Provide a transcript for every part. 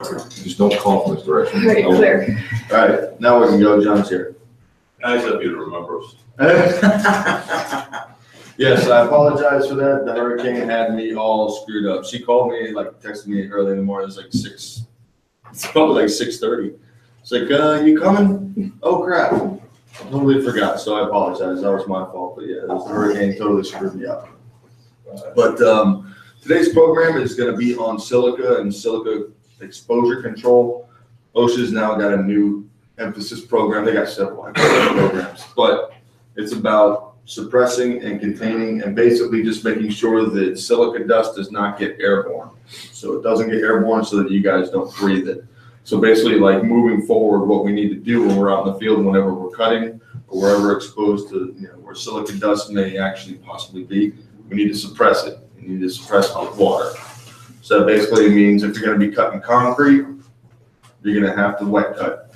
Just don't cough in this direction. All right, clear. All right, now we can go. John's here. Nice of you to remember us. Yes, I apologize for that. The hurricane had me all screwed up. She called me, like texted me early in the morning. It was like it's probably like 6:30. It's like, you coming? Oh crap. I totally forgot, so I apologize. That was my fault. But yeah, the hurricane totally screwed me up. But today's program is going to be on silica and silica exposure control. OSHA's now got a new emphasis program. They got several programs, but it's about suppressing and containing and basically just making sure that silica dust does not get airborne. So it doesn't get airborne so that you guys don't breathe it. So basically, like, moving forward, what we need to do when we're out in the field, whenever we're cutting or wherever exposed to, where silica dust may actually possibly be, we need to suppress it. We need to suppress it with water. So that basically means if you're going to be cutting concrete, you're going to have to wet cut.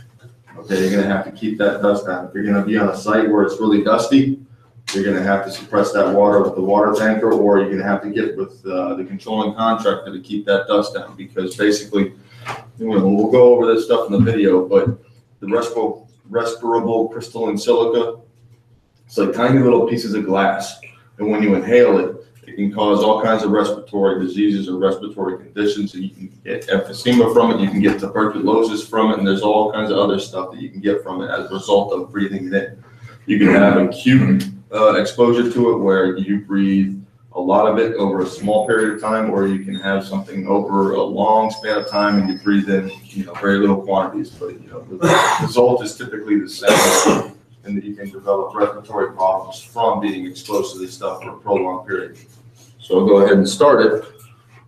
Okay, you're going to have to keep that dust down. If you're going to be on a site where it's really dusty, you're going to have to suppress that water with the water tanker, or you're going to have to get with the controlling contractor to keep that dust down. Because basically, we'll go over this stuff in the video, but the respirable crystalline silica, it's like tiny little pieces of glass, and when you inhale it, it can cause all kinds of respiratory diseases or respiratory conditions. So you can get emphysema from it, you can get tuberculosis from it, and there's all kinds of other stuff that you can get from it as a result of breathing it in. You can have acute exposure to it where you breathe a lot of it over a small period of time, or you can have something over a long span of time and you breathe in, very little quantities. But the result is typically the same, and that you can develop respiratory problems from being exposed to this stuff for a prolonged period. So I'll go ahead and start it,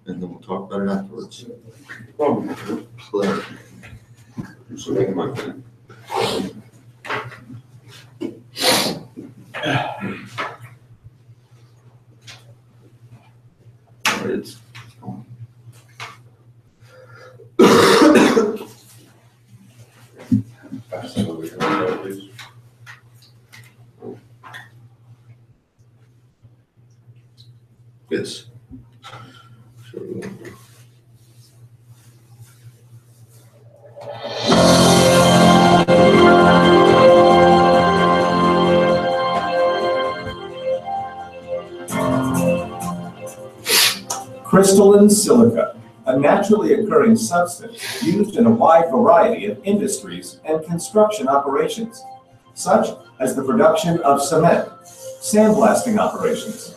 and then we'll talk about it afterwards. So making my pen. It's yes. Crystalline silica, a naturally occurring substance used in a wide variety of industries and construction operations, such as the production of cement, sandblasting operations,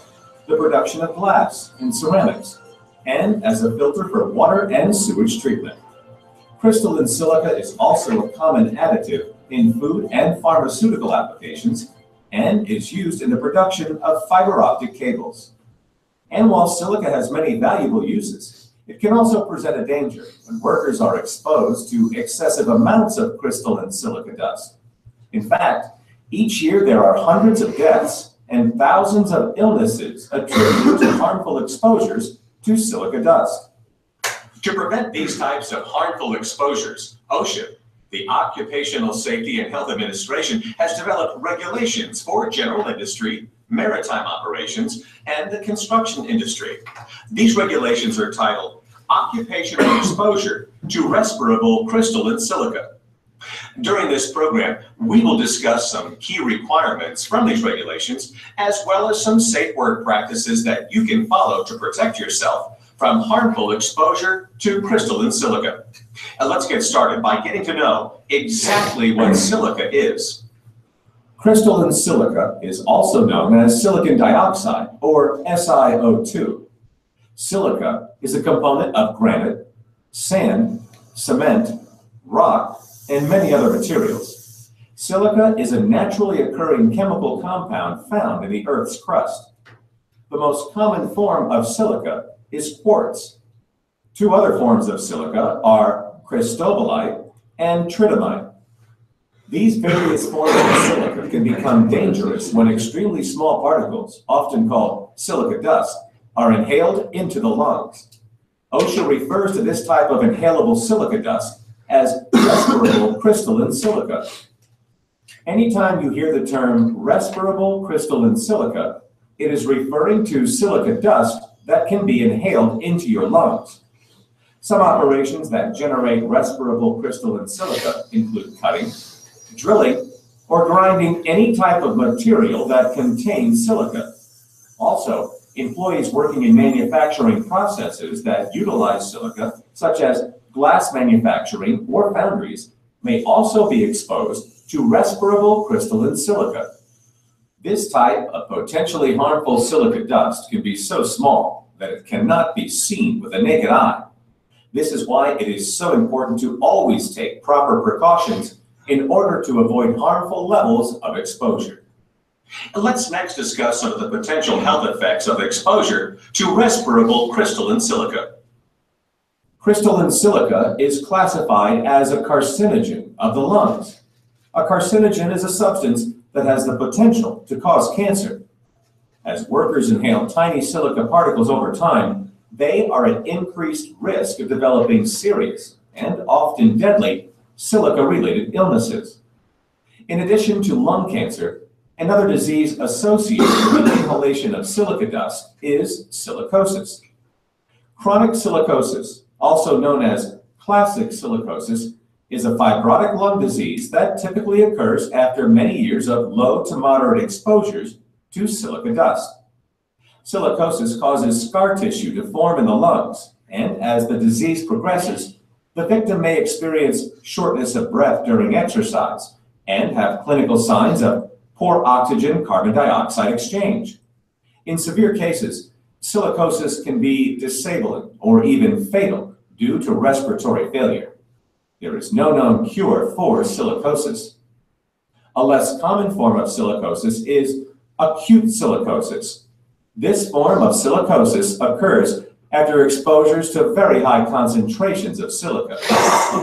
the production of glass and ceramics, and as a filter for water and sewage treatment. Crystalline silica is also a common additive in food and pharmaceutical applications and is used in the production of fiber optic cables. And while silica has many valuable uses, it can also present a danger when workers are exposed to excessive amounts of crystalline silica dust. In fact, each year there are hundreds of deaths and thousands of illnesses attributed to harmful exposures to silica dust. To prevent these types of harmful exposures, OSHA, the Occupational Safety and Health Administration, has developed regulations for general industry, maritime operations, and the construction industry. These regulations are titled Occupational Exposure to Respirable Crystalline Silica. During this program, we will discuss some key requirements from these regulations, as well as some safe work practices that you can follow to protect yourself from harmful exposure to crystalline silica. And let's get started by getting to know exactly what silica is. Crystalline silica is also known as silicon dioxide, or SiO2. Silica is a component of granite, sand, cement, rock, and many other materials. Silica is a naturally occurring chemical compound found in the Earth's crust. The most common form of silica is quartz. Two other forms of silica are cristobalite and tridymite. These various forms of silica can become dangerous when extremely small particles, often called silica dust, are inhaled into the lungs. OSHA refers to this type of inhalable silica dust as respirable crystalline silica. Anytime you hear the term respirable crystalline silica, it is referring to silica dust that can be inhaled into your lungs. Some operations that generate respirable crystalline silica include cutting, drilling, or grinding any type of material that contains silica. Also, employees working in manufacturing processes that utilize silica, such as glass manufacturing or foundries, may also be exposed to respirable crystalline silica. This type of potentially harmful silica dust can be so small that it cannot be seen with the naked eye. This is why it is so important to always take proper precautions in order to avoid harmful levels of exposure. Let's next discuss some of the potential health effects of exposure to respirable crystalline silica. Crystalline silica is classified as a carcinogen of the lungs. A carcinogen is a substance that has the potential to cause cancer. As workers inhale tiny silica particles over time, they are at increased risk of developing serious and often deadly silica-related illnesses. In addition to lung cancer, another disease associated with the inhalation of silica dust is silicosis. Chronic silicosis, also known as classic silicosis, is a fibrotic lung disease that typically occurs after many years of low to moderate exposures to silica dust. Silicosis causes scar tissue to form in the lungs, and as the disease progresses, the victim may experience shortness of breath during exercise and have clinical signs of poor oxygen-carbon dioxide exchange. In severe cases, silicosis can be disabling or even fatal due to respiratory failure. There is no known cure for silicosis. A less common form of silicosis is acute silicosis. This form of silicosis occurs after exposures to very high concentrations of silica.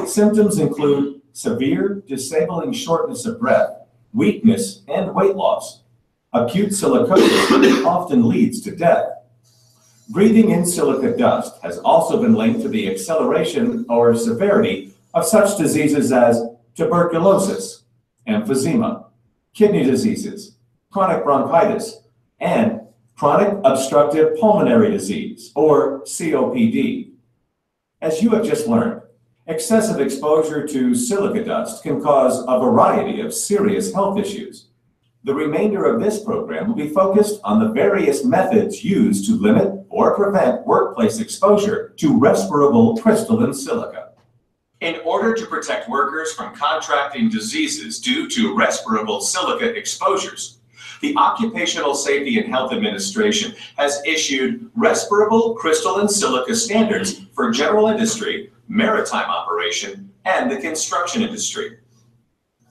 Symptoms include severe, disabling shortness of breath, weakness, and weight loss. Acute silicosis often leads to death. Breathing in silica dust has also been linked to the acceleration or severity of such diseases as tuberculosis, emphysema, kidney diseases, chronic bronchitis, and chronic obstructive pulmonary disease, or COPD. As you have just learned, excessive exposure to silica dust can cause a variety of serious health issues. The remainder of this program will be focused on the various methods used to limit or prevent workplace exposure to respirable crystalline silica. In order to protect workers from contracting diseases due to respirable silica exposures, the Occupational Safety and Health Administration has issued respirable crystalline silica standards for general industry, maritime operation, and the construction industry.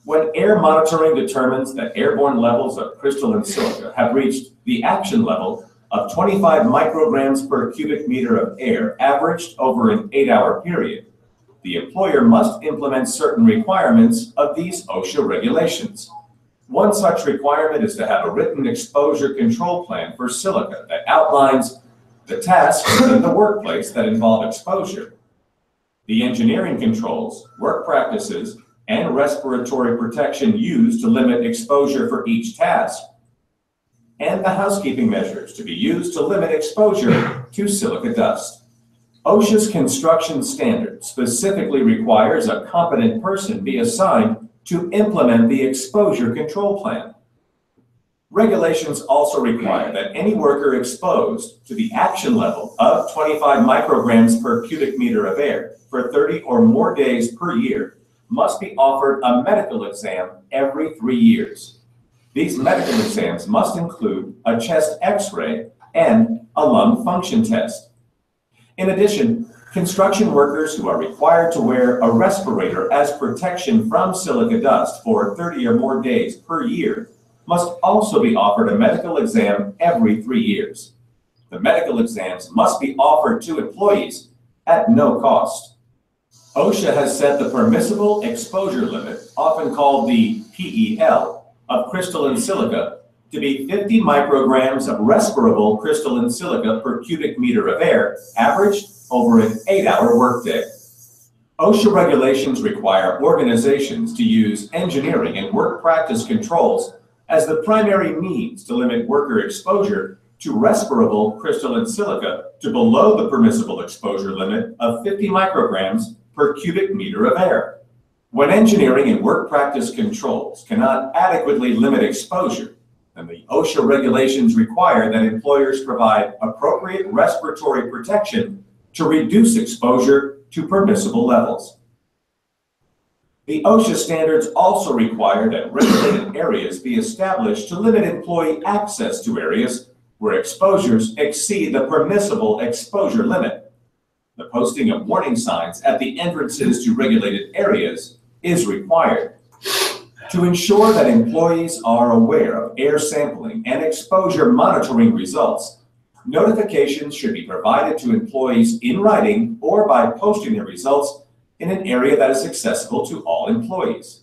When air monitoring determines that airborne levels of crystalline silica have reached the action level of 25 micrograms per cubic meter of air averaged over an 8-hour period, the employer must implement certain requirements of these OSHA regulations. One such requirement is to have a written exposure control plan for silica that outlines the tasks in the workplace that involve exposure, the engineering controls, work practices, and respiratory protection used to limit exposure for each task, and the housekeeping measures to be used to limit exposure to silica dust. OSHA's construction standard specifically requires a competent person be assigned to implement the exposure control plan. Regulations also require that any worker exposed to the action level of 25 micrograms per cubic meter of air for 30 or more days per year must be offered a medical exam every 3 years. These medical exams must include a chest X-ray and a lung function test. In addition, construction workers who are required to wear a respirator as protection from silica dust for 30 or more days per year must also be offered a medical exam every 3 years. The medical exams must be offered to employees at no cost. OSHA has set the permissible exposure limit, often called the PEL, of crystalline silica to be 50 micrograms of respirable crystalline silica per cubic meter of air averaged over an 8-hour workday. OSHA regulations require organizations to use engineering and work practice controls as the primary means to limit worker exposure to respirable crystalline silica to below the permissible exposure limit of 50 micrograms per cubic meter of air. When engineering and work practice controls cannot adequately limit exposure, then the OSHA regulations require that employers provide appropriate respiratory protection to reduce exposure to permissible levels. The OSHA standards also require that regulated areas be established to limit employee access to areas where exposures exceed the permissible exposure limit. The posting of warning signs at the entrances to regulated areas is required. To ensure that employees are aware of air sampling and exposure monitoring results, notifications should be provided to employees in writing or by posting the results in an area that is accessible to all employees.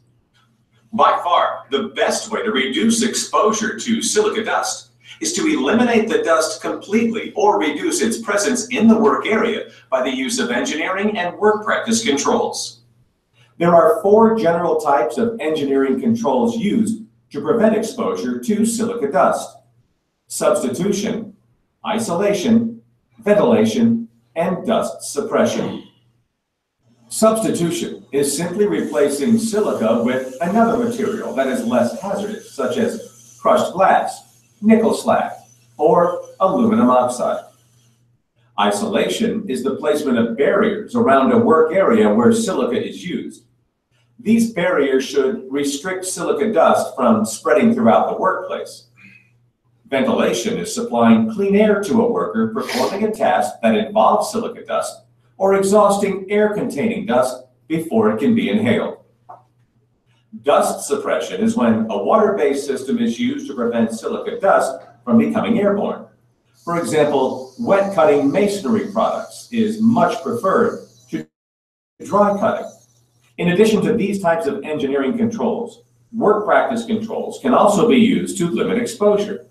By far, the best way to reduce exposure to silica dust is to eliminate the dust completely or reduce its presence in the work area by the use of engineering and work practice controls. There are 4 general types of engineering controls used to prevent exposure to silica dust: substitution, isolation, ventilation, and dust suppression. Substitution is simply replacing silica with another material that is less hazardous, such as crushed glass, nickel slag, or aluminum oxide. Isolation is the placement of barriers around a work area where silica is used. These barriers should restrict silica dust from spreading throughout the workplace. Ventilation is supplying clean air to a worker performing a task that involves silica dust or exhausting air-containing dust before it can be inhaled. Dust suppression is when a water-based system is used to prevent silica dust from becoming airborne. For example, wet cutting masonry products is much preferred to dry cutting. In addition to these types of engineering controls, work practice controls can also be used to limit exposure.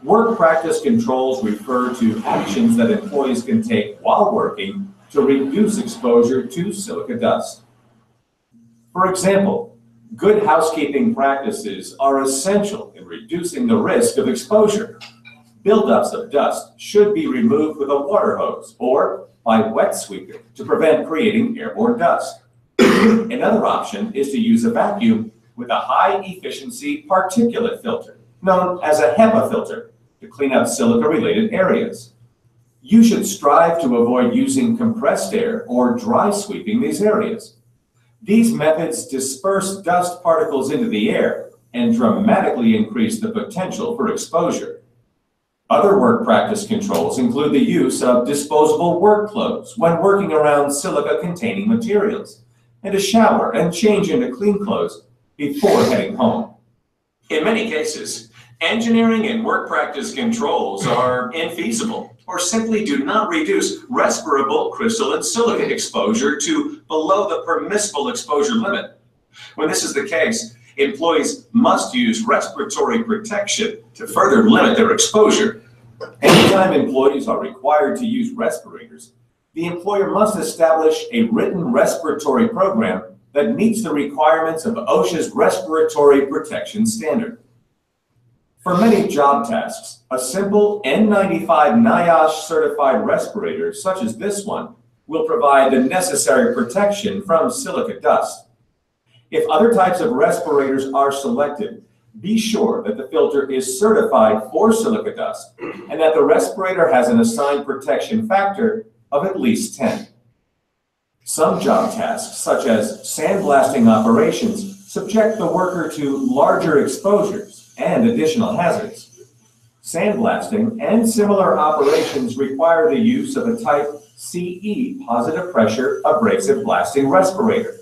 Work practice controls refer to actions that employees can take while working to reduce exposure to silica dust. For example, good housekeeping practices are essential in reducing the risk of exposure. Buildups of dust should be removed with a water hose or by wet sweeping to prevent creating airborne dust. Another option is to use a vacuum with a high-efficiency particulate filter, known as a HEPA filter, to clean up silica-related areas. You should strive to avoid using compressed air or dry sweeping these areas. These methods disperse dust particles into the air and dramatically increase the potential for exposure. Other work practice controls include the use of disposable work clothes when working around silica-containing materials, and a shower and change into clean clothes before heading home. In many cases, engineering and work practice controls are infeasible or simply do not reduce respirable crystalline silica exposure to below the permissible exposure limit. When this is the case, employees must use respiratory protection to further limit their exposure. Anytime employees are required to use respirators, the employer must establish a written respiratory program that meets the requirements of OSHA's respiratory protection standard. For many job tasks, a simple N95 NIOSH certified respirator, such as this one, will provide the necessary protection from silica dust. If other types of respirators are selected, be sure that the filter is certified for silica dust and that the respirator has an assigned protection factor of at least 10. Some job tasks, such as sandblasting operations, subject the worker to larger exposures and additional hazards. Sandblasting and similar operations require the use of a type CE positive pressure abrasive blasting respirator.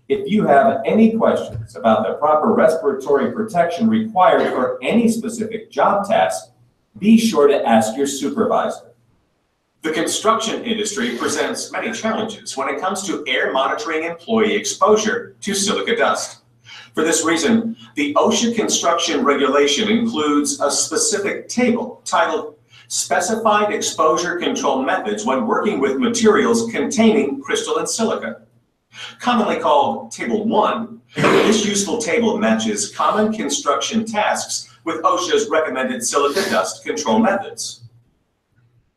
If you have any questions about the proper respiratory protection required for any specific job task, be sure to ask your supervisor. The construction industry presents many challenges when it comes to air monitoring employee exposure to silica dust. For this reason, the OSHA construction regulation includes a specific table titled Specified Exposure Control Methods when Working with Materials Containing Crystalline Silica. Commonly called Table 1, this useful table matches common construction tasks with OSHA's recommended silica dust control methods.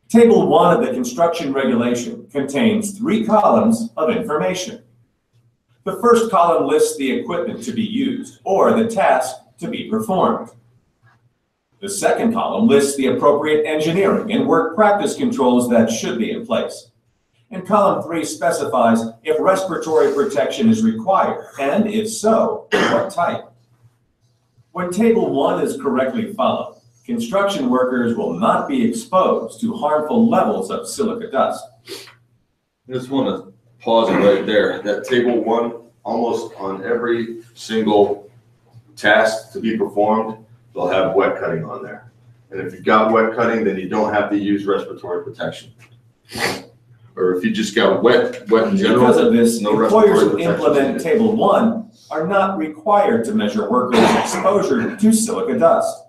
Table 1 of the construction regulation contains 3 columns of information. The first column lists the equipment to be used or the task to be performed. The second column lists the appropriate engineering and work practice controls that should be in place. And column 3 specifies if respiratory protection is required, and if so, what type. When Table 1 is correctly followed, construction workers will not be exposed to harmful levels of silica dust. I just want to pause it right there. That table 1, almost on every single task to be performed, they'll have wet cutting on there. And if you've got wet cutting, then you don't have to use respiratory protection. Or if you just got wet in general. Because of this, no employers who respiratory implement protection. Table 1 are not required to measure workers' exposure to silica dust.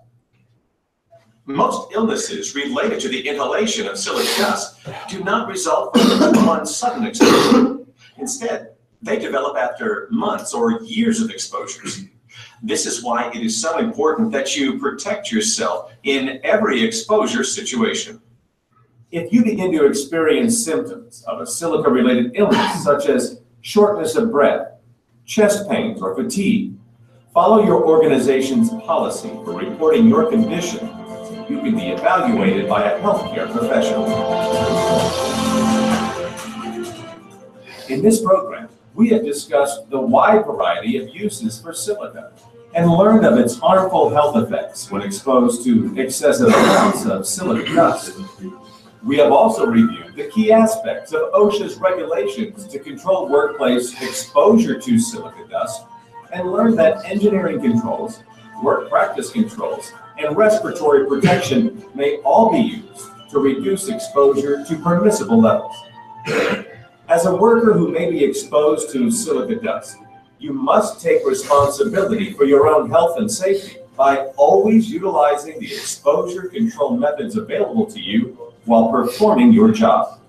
Most illnesses related to the inhalation of silica dust do not result from one sudden exposure. Instead, they develop after months or years of exposures. This is why it is so important that you protect yourself in every exposure situation. If you begin to experience symptoms of a silica-related illness, such as shortness of breath, chest pains, or fatigue, follow your organization's policy for reporting your condition. You can be evaluated by a healthcare professional. In this program, we have discussed the wide variety of uses for silica and learned of its harmful health effects when exposed to excessive amounts of silica dust. We have also reviewed the key aspects of OSHA's regulations to control workplace exposure to silica dust and learned that engineering controls, work practice controls, and respiratory protection may all be used to reduce exposure to permissible levels. As a worker who may be exposed to silica dust, you must take responsibility for your own health and safety by always utilizing the exposure control methods available to you while performing your job.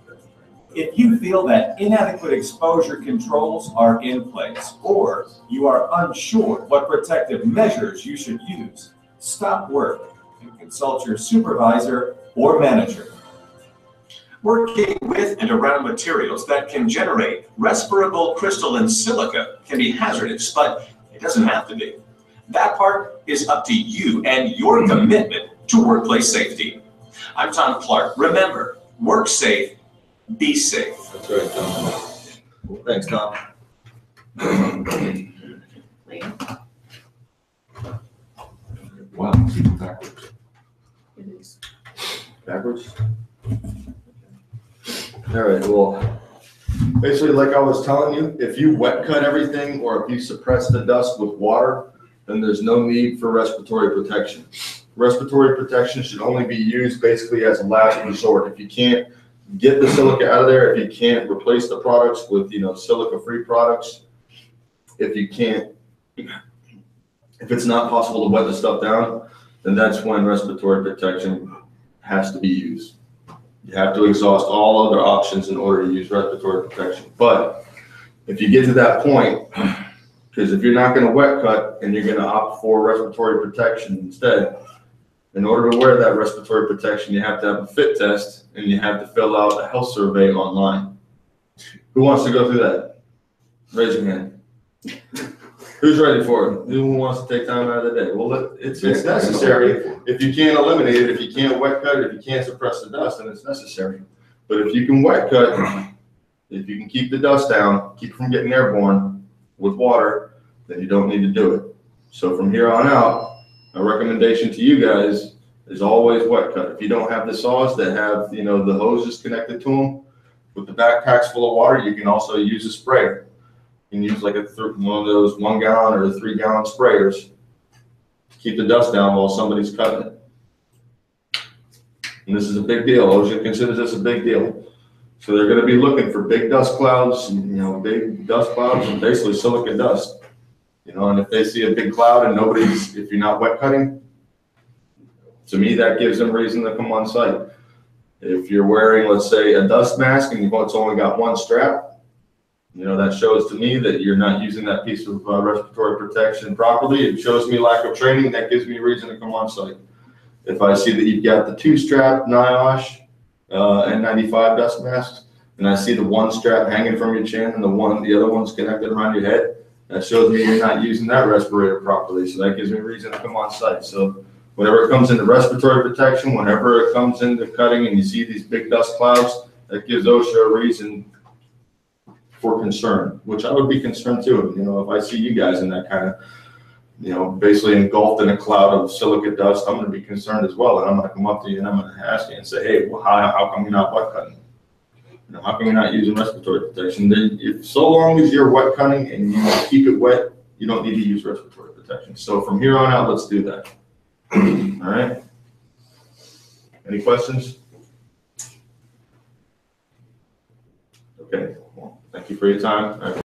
If you feel that inadequate exposure controls are in place or you are unsure what protective measures you should use, stop work and consult your supervisor or manager. Working with and around materials that can generate respirable crystalline silica can be hazardous, but it doesn't have to be. That part is up to you and your commitment to workplace safety. I'm Tom Clark. Remember, work safe, be safe. That's right, Tom. Thanks, Tom. Wow, it's even backwards. Backwards? All right, well, basically like I was telling you, if you wet cut everything or if you suppress the dust with water, then there's no need for respiratory protection. Respiratory protection should only be used basically as a last resort. If you can't get the silica out of there, if you can't replace the products with, silica-free products, if it's not possible to wet the stuff down, then that's when respiratory protection has to be used. You have to exhaust all other options in order to use respiratory protection. But if you get to that point, because if you're not going to wet cut and you're going to opt for respiratory protection instead, in order to wear that respiratory protection, you have to have a fit test and you have to fill out a health survey online. Who wants to go through that? Raise your hand. Who's ready for it? Who wants to take time out of the day? Well, it's necessary. If you can't eliminate it, if you can't wet cut it, if you can't suppress the dust, then it's necessary. But if you can wet cut, if you can keep the dust down, keep it from getting airborne with water, then you don't need to do it. So from here on out, a recommendation to you guys is always wet cut. If you don't have the saws that have, the hoses connected to them, with the backpacks full of water, you can also use a sprayer. You can use like one of those 1 gallon or 3 gallon sprayers to keep the dust down while somebody's cutting it. And this is a big deal. OSHA considers this a big deal. So they're going to be looking for big dust clouds, big dust clouds and basically silica dust. And if they see a big cloud and if you're not wet cutting, to me, that gives them reason to come on site. If you're wearing, let's say, a dust mask and it's only got one strap, That shows to me that you're not using that piece of respiratory protection properly. It shows me lack of training. That gives me a reason to come on site. If I see that you've got the 2-strap NIOSH N95 dust masks, and I see the 1 strap hanging from your chin and the other one's connected around your head, that shows me you're not using that respirator properly. So that gives me a reason to come on site. So whenever it comes into respiratory protection, whenever it comes into cutting and you see these big dust clouds, that gives OSHA a reason for concern, which I would be concerned too. If I see you guys in that kind of, basically engulfed in a cloud of silica dust, I'm going to be concerned as well. And I'm going to come up to you and I'm going to ask you and say, hey, well, how come you're not wet cutting? How come you're not using respiratory protection? Then if so long as you're wet cutting and you keep it wet, you don't need to use respiratory protection. So from here on out, let's do that. All right. Any questions? Okay. Well, thank you for your time.